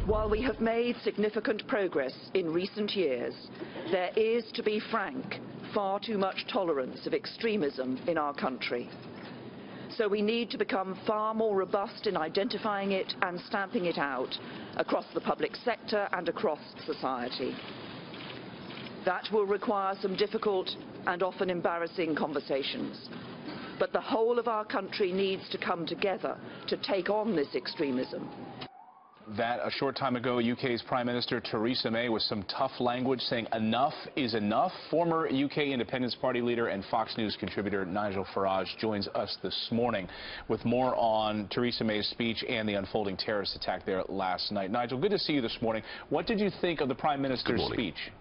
While we have made significant progress in recent years, there is, to be frank, far too much tolerance of extremism in our country. So we need to become far more robust in identifying it and stamping it out across the public sector and across society. That will require some difficult and often embarrassing conversations. But the whole of our country needs to come together to take on this extremism. That a short time ago, UK's Prime Minister Theresa May with some tough language saying enough is enough. Former UK Independence Party leader and Fox News contributor Nigel Farage joins us this morning with more on Theresa May's speech and the unfolding terrorist attack there last night. Nigel, good to see you this morning. What did you think of the Prime Minister's speech?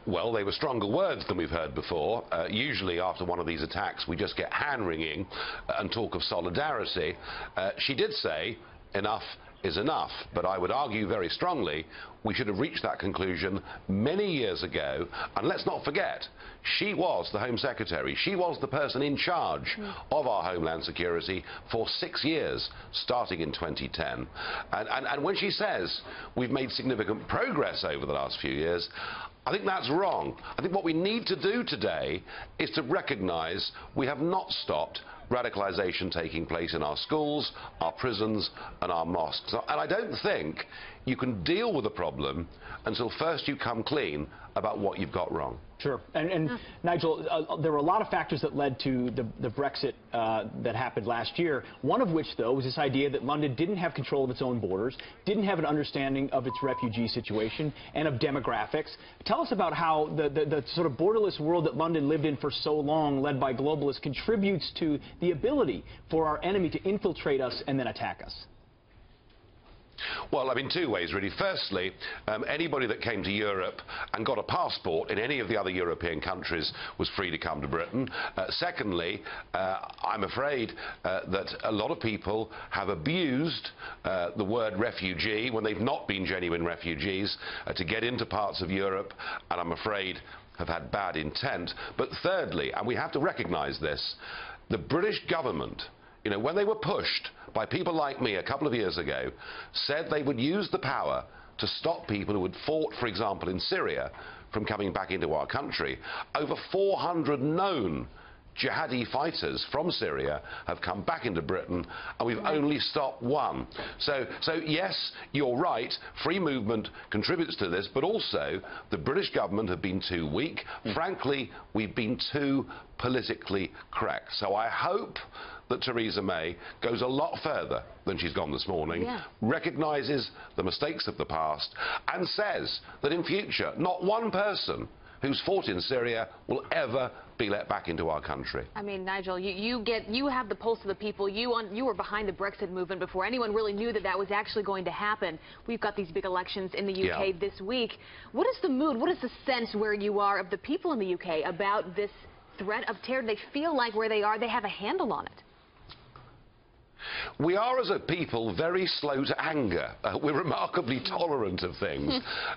Well, they were stronger words than we've heard before. Usually after one of these attacks, we just get hand-wringing and talk of solidarity. She did say enough is enough, but I would argue very strongly we should have reached that conclusion many years ago. And let's not forget, she was the Home Secretary. She was the person in charge of our Homeland Security for 6 years, starting in 2010. And when she says we've made significant progress over the last few years, I think that's wrong. I think what we need to do today is to recognize we have not stopped radicalization taking place in our schools, our prisons and our mosques. And I don't think you can deal with the problem until first you come clean about what you've got wrong. Sure. And Nigel, there were a lot of factors that led to the Brexit that happened last year, one of which, though, was this idea that London didn't have control of its own borders, didn't have an understanding of its refugee situation and of demographics. Tell us about how the sort of borderless world that London lived in for so long, led by globalists, contributes to the ability for our enemy to infiltrate us and then attack us. Well, I mean, two ways, really. Firstly, anybody that came to Europe and got a passport in any of the other European countries was free to come to Britain. Secondly, I'm afraid that a lot of people have abused the word refugee when they've not been genuine refugees to get into parts of Europe, and I'm afraid have had bad intent. But thirdly, and we have to recognise this, the British government, you know, when they were pushed by people like me a couple of years ago, said they would use the power to stop people who had fought, for example, in Syria from coming back into our country. Over 400 known jihadi fighters from Syria have come back into Britain, and we've only stopped one. So yes, you're right, free movement contributes to this, but also the British government have been too weak. Frankly, we've been too politically correct. So I hope that Theresa May goes a lot further than she's gone this morning, recognises the mistakes of the past, and says that in future, not one person who's fought in Syria will ever be let back into our country. I mean, Nigel, you have the pulse of the people. You were behind the Brexit movement before anyone really knew that that was actually going to happen. We've got these big elections in the UK this week. What is the mood? What is the sense where you are of the people in the UK about this threat of terror? They feel like where they are, they have a handle on it. We are, as a people, very slow to anger. We're remarkably tolerant of things.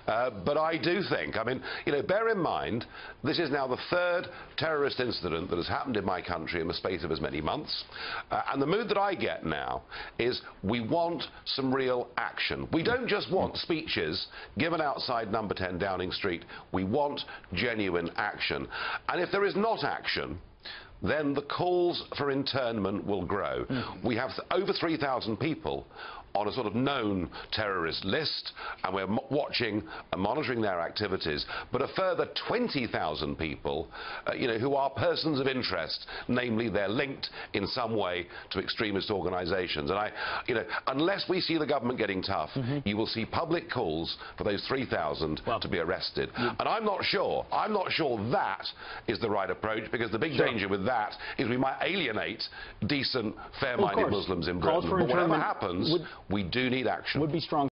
But I do think, I mean, you know, bear in mind, this is now the third terrorist incident that has happened in my country in the space of as many months. And the mood that I get now is we want some real action. We don't just want speeches given outside number 10 Downing Street. We want genuine action. And if there is not action, then the calls for internment will grow. We have over 3,000 people on a sort of known terrorist list, and we're watching and monitoring their activities, but a further 20,000 people, you know, who are persons of interest, namely they're linked in some way to extremist organisations. And you know, unless we see the government getting tough, you will see public calls for those 3,000 to be arrested. And I'm not sure that is the right approach, because the big danger with that is we might alienate decent, fair-minded Muslims in Britain. But whatever happens, we do need action. Would be strong.